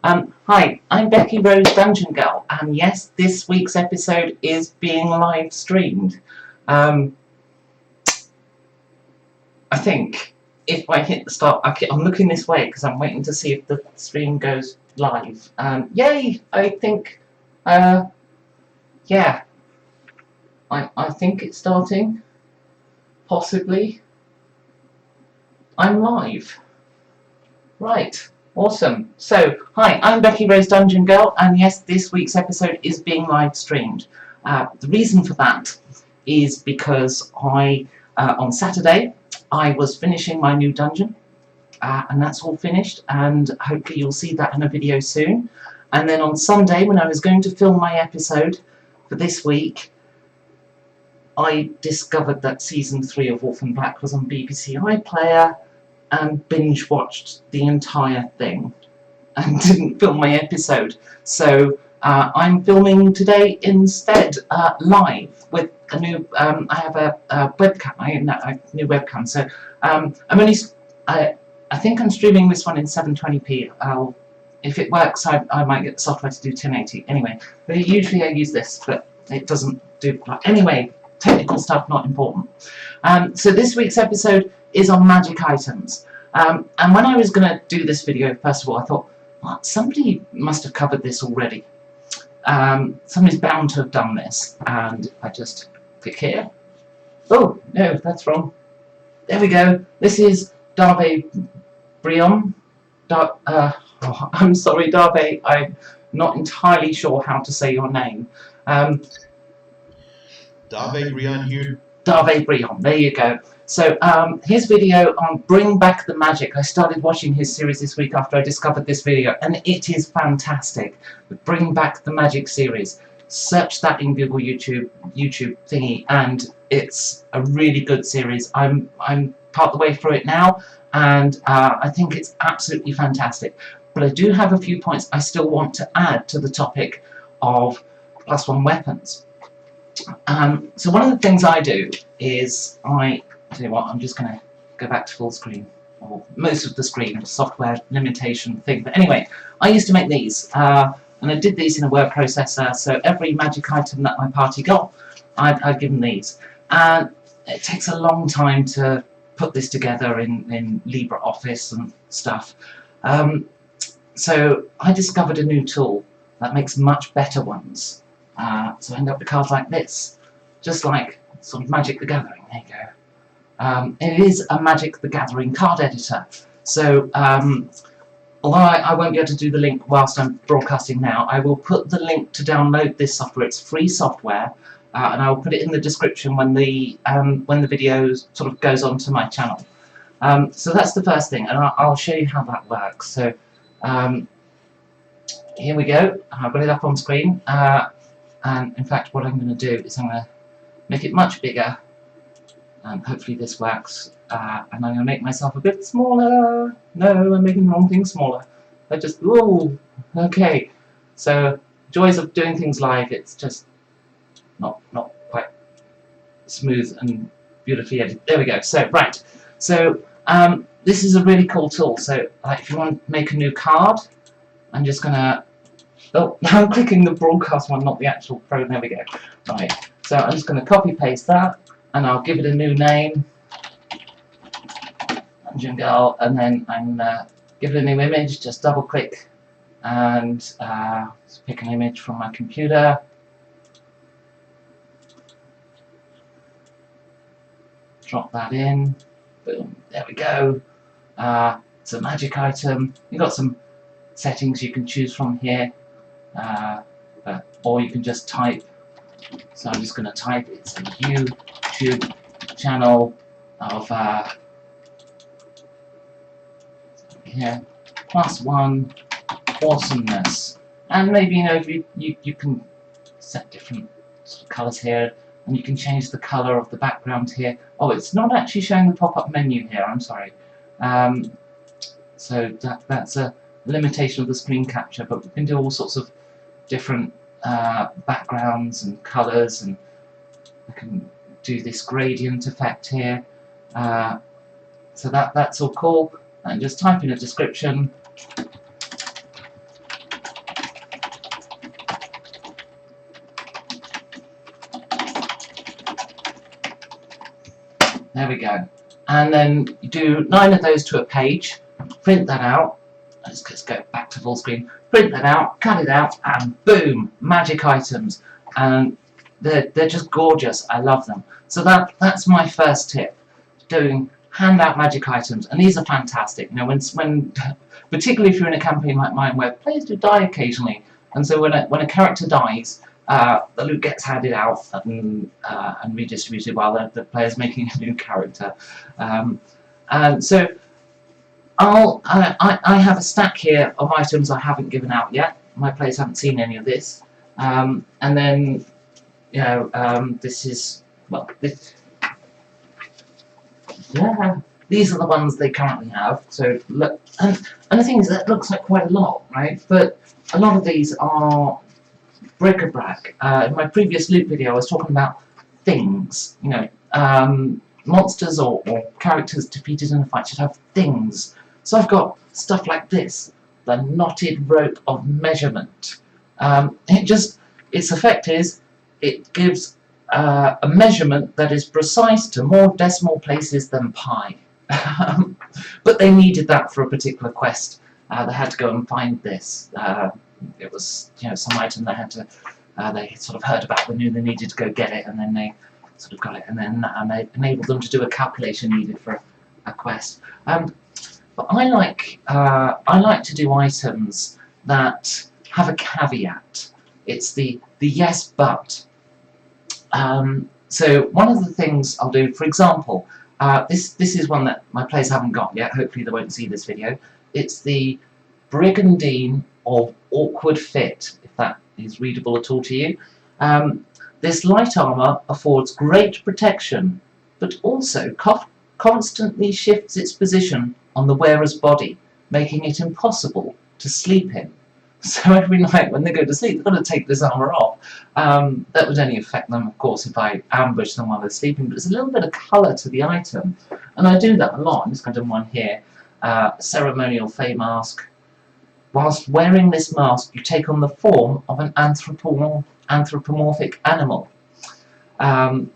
Hi, I'm Becky Rose Dungeon Girl, and yes, this week's episode is being live streamed. I think if I hit the start, I'm looking this way because I'm waiting to see if the stream goes live. Yay! I think, yeah, I think it's starting. Possibly. I'm live. Right. Awesome. So, hi, I'm Becky Rose Dungeon Girl, and yes, this week's episode is being live streamed. The reason for that is because on Saturday, I was finishing my new dungeon, and that's all finished, and hopefully you'll see that in a video soon. And then on Sunday, when I was going to film my episode for this week, I discovered that Season 3 of Orphan Black was on BBC iPlayer, and binge watched the entire thing and didn't film my episode. So I'm filming today instead live with a new. I have a webcam. A new webcam. So I'm only. I think I'm streaming this one in 720p. If it works, I might get the software to do 1080. Anyway, but usually I use this, but it doesn't do. Anyway, technical stuff not important. So this week's episode is on magic items. And when I was going to do this video, first of all, I thought, well, somebody must have covered this already. Somebody's bound to have done this. And if I just click here. Oh, no, that's wrong. There we go. This is Darve Brion. I'm sorry, Darve. I'm not entirely sure how to say your name. Darve Brion here. Darve Brion, there you go. So his video on Bring Back the Magic, I started watching his series this week after I discovered this video, and it is fantastic. The Bring Back the Magic series. Search that in Google YouTube thingy, and it's a really good series. I'm part of the way through it now, and I think it's absolutely fantastic. But I do have a few points I still want to add to the topic of +1 weapons. So one of the things I do is tell you what, I'm just going to go back to full screen, or most of the screen, software limitation thing. But anyway, I used to make these, and I did these in a word processor, so every magic item that my party got, I'd given these. And it takes a long time to put this together in LibreOffice and stuff. So I discovered a new tool that makes much better ones. So I end up with cards like this, just like sort of Magic the Gathering. There you go. It is a Magic the Gathering card editor. So although I won't be able to do the link whilst I'm broadcasting now, I will put the link to download this software. It's free software, and I will put it in the description when the video sort of goes onto my channel. So that's the first thing, and I'll show you how that works. So here we go. I've got it up on screen. And in fact, what I'm going to do is I'm going to make it much bigger, and hopefully this works. And I'm going to make myself a bit smaller. No, I'm making the wrong thing smaller. Ooh, okay. So, joys of doing things live, it's just not quite smooth and beautifully edited. There we go. So, right. So, this is a really cool tool. So, like, if you want to make a new card, I'm just going to... Oh, I'm clicking the broadcast one, not the actual pro. There we go. Right. So I'm just going to copy paste that, and I'll give it a new name, Dungeon Girl, and then I'm going to give it a new image. Just double click and just pick an image from my computer. Drop that in. Boom. There we go. It's a magic item. You've got some settings you can choose from here. Or you can just type. So I'm just going to type. It's a YouTube channel of here, +1 awesomeness, and maybe you can set different sort of colours here, and you can change the colour of the background here. Oh, it's not actually showing the pop-up menu here. I'm sorry. So that's a limitation of the screen capture, but we can do all sorts of different backgrounds and colours, and I can do this gradient effect here. So that's all cool. And just type in a description. There we go. And then you do 9 of those to a page, print that out. Let's go back to full screen. Print that out, cut it out, and boom, magic items. And they're just gorgeous. I love them. So that's my first tip, doing handout magic items, and these are fantastic. You know, when particularly if you're in a campaign like mine where players do die occasionally, and so when a character dies, the loot gets handed out and redistributed while the player's making a new character. And so I have a stack here of items I haven't given out yet. My players haven't seen any of this. And then, you know, this is, well, this, yeah, these are the ones they currently have. So look, and the thing is that looks like quite a lot, right? But a lot of these are bric-a-brac. In my previous loot video, I was talking about things. You know, monsters or characters defeated in a fight should have things. So I've got stuff like this, the knotted rope of measurement. Its effect is it gives a measurement that is precise to more decimal places than pi. But they needed that for a particular quest. They had to go and find this. It was, you know, some item they had to. They sort of heard about, they knew they needed to go get it, and then they sort of got it, and then they enabled them to do a calculation needed for a quest. But I like to do items that have a caveat. It's the yes but. So one of the things I'll do, for example, this is one that my players haven't got yet. Hopefully they won't see this video. It's the Brigandine of Awkward Fit, if that is readable at all to you. This light armour affords great protection, but also constantly shifts its position on the wearer's body, making it impossible to sleep in. So every night when they go to sleep, they've got to take this armour off. That would only affect them, of course, if I ambush them while they're sleeping, but there's a little bit of colour to the item. And I do that a lot. I'm just going to do one here. Ceremonial Fey Mask. Whilst wearing this mask, you take on the form of an anthropomorphic animal. You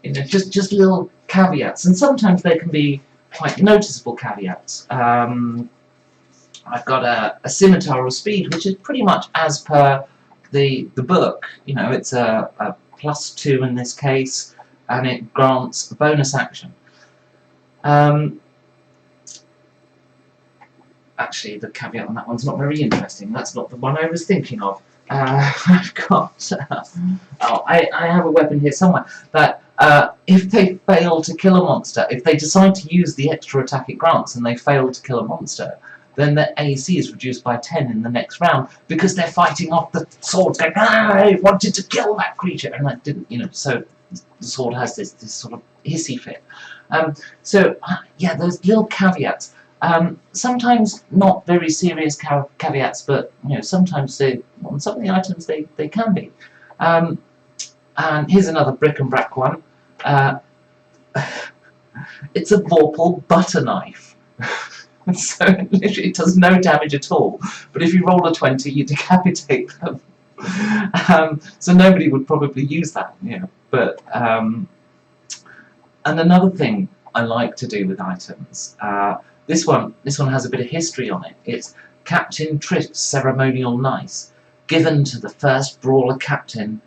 know, just little caveats, and sometimes they can be quite noticeable caveats. I've got a scimitar of speed, which is pretty much as per the book. You know, it's a +2 in this case, and it grants a bonus action. Actually, the caveat on that one's not very interesting. That's not the one I was thinking of. I've got... I have a weapon here somewhere that if they fail to kill a monster, if they decide to use the extra attack it grants and they fail to kill a monster, then the AC is reduced by 10 in the next round because they're fighting off the swords going, I wanted to kill that creature, and that didn't, you know, so the sword has this sort of hissy fit. So, yeah, those little caveats. Sometimes not very serious caveats, but you know, sometimes on some of the items they can be. And here's another bric-a-brac one. It's a Vorpal butter knife. So it literally does no damage at all. But if you roll a 20, you decapitate them. So nobody would probably use that, you know. But and another thing I like to do with items. This one has a bit of history on it. It's Captain Triff's ceremonial knife, given to the first brawler captain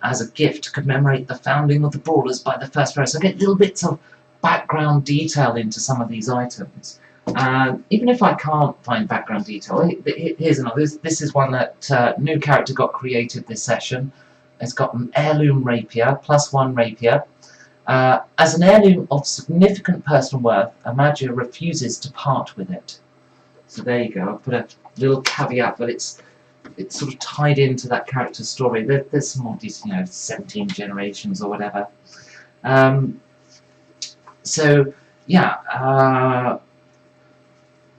as a gift to commemorate the founding of the brawlers by the first pharaoh. So I get little bits of background detail into some of these items. Even if I can't find background detail, here's another. This is one that new character got created this session. It's got an heirloom rapier, +1 rapier. As an heirloom of significant personal worth, a Magier refuses to part with it. So there you go. I'll put a little caveat, but it's sort of tied into that character's story. There's some more detail, you know, 17 generations or whatever. So yeah.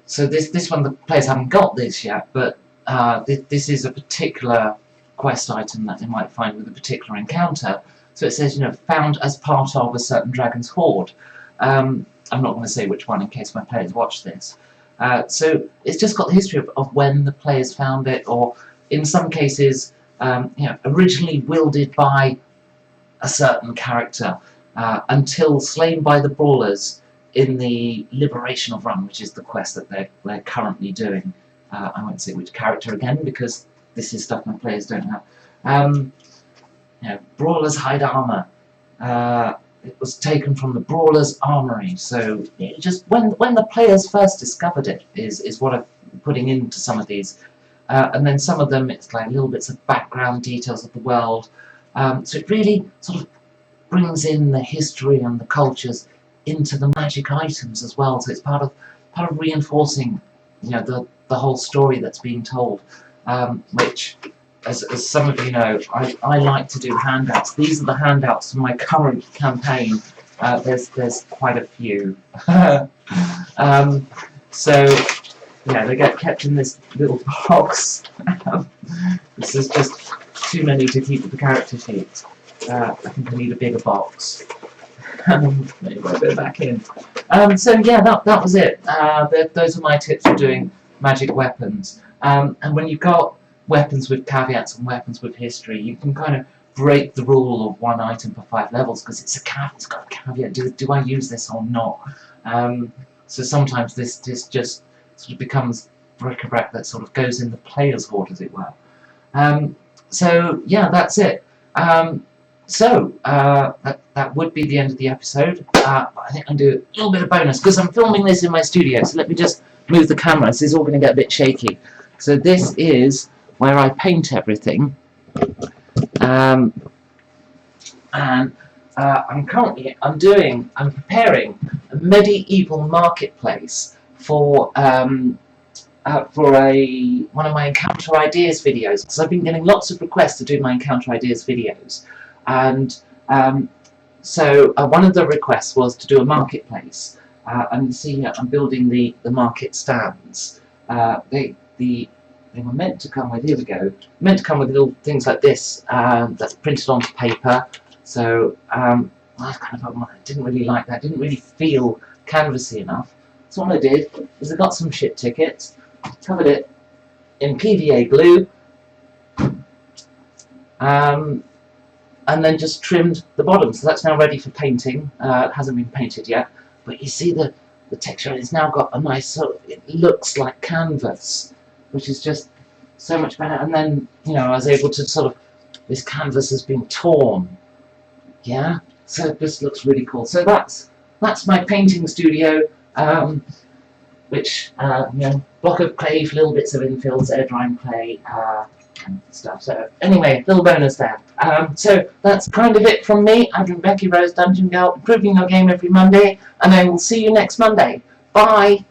So this one, the players haven't got this yet, but this is a particular quest item that they might find with a particular encounter. So it says, you know, found as part of a certain dragon's hoard. I'm not going to say which one in case my players watch this. So it's just got the history of when the players found it, or in some cases, you know, originally wielded by a certain character. until slain by the brawlers in the Liberation of Run, which is the quest that they're currently doing. I won't say which character again because this is stuff my players don't have. Brawlers hide armor. It was taken from the Brawler's Armory, so it just when the players first discovered it is what I'm putting into some of these, and then some of them it's like little bits of background details of the world, so it really sort of brings in the history and the cultures into the magic items as well. So it's part of reinforcing, the whole story that's being told, which. As some of you know, I like to do handouts. These are the handouts from my current campaign. There's quite a few. So they get kept in this little box. This is just too many to keep the character sheets. I think I need a bigger box. Maybe I'll go back in. So yeah, that was it. Those are my tips for doing magic weapons. And when you've got weapons with caveats and weapons with history, you can kind of break the rule of one item per 5 levels because it's got a caveat. Do I use this or not? So sometimes this just sort of becomes bric-a-brac that sort of goes in the player's hoard, as it were. So yeah, that's it. That would be the end of the episode. I think I'll do a little bit of bonus because I'm filming this in my studio. So let me just move the camera. This is all going to get a bit shaky. So this is where I paint everything, and I'm preparing a medieval marketplace for one of my encounter ideas videos, because I've been getting lots of requests to do my encounter ideas videos, and so one of the requests was to do a marketplace, and you see here I'm building the market stands. They were meant to come with, little things like this that's printed onto paper. So I didn't really like that. Didn't really feel canvassy enough. So what I did is I got some ship tickets, covered it in PVA glue, and then just trimmed the bottom. So that's now ready for painting. It hasn't been painted yet, but you see the texture. It's now got a nice sort of, it looks like canvas, which is just so much better. And then, I was able to sort of, this canvas has been torn. Yeah, so this looks really cool. So that's my painting studio, which, block of clay, little bits of infills, air drying clay, and stuff. So anyway, little bonus there. So that's kind of it from me. I've been Becky Rose Dungeon Girl, improving your game every Monday, and I will see you next Monday. Bye!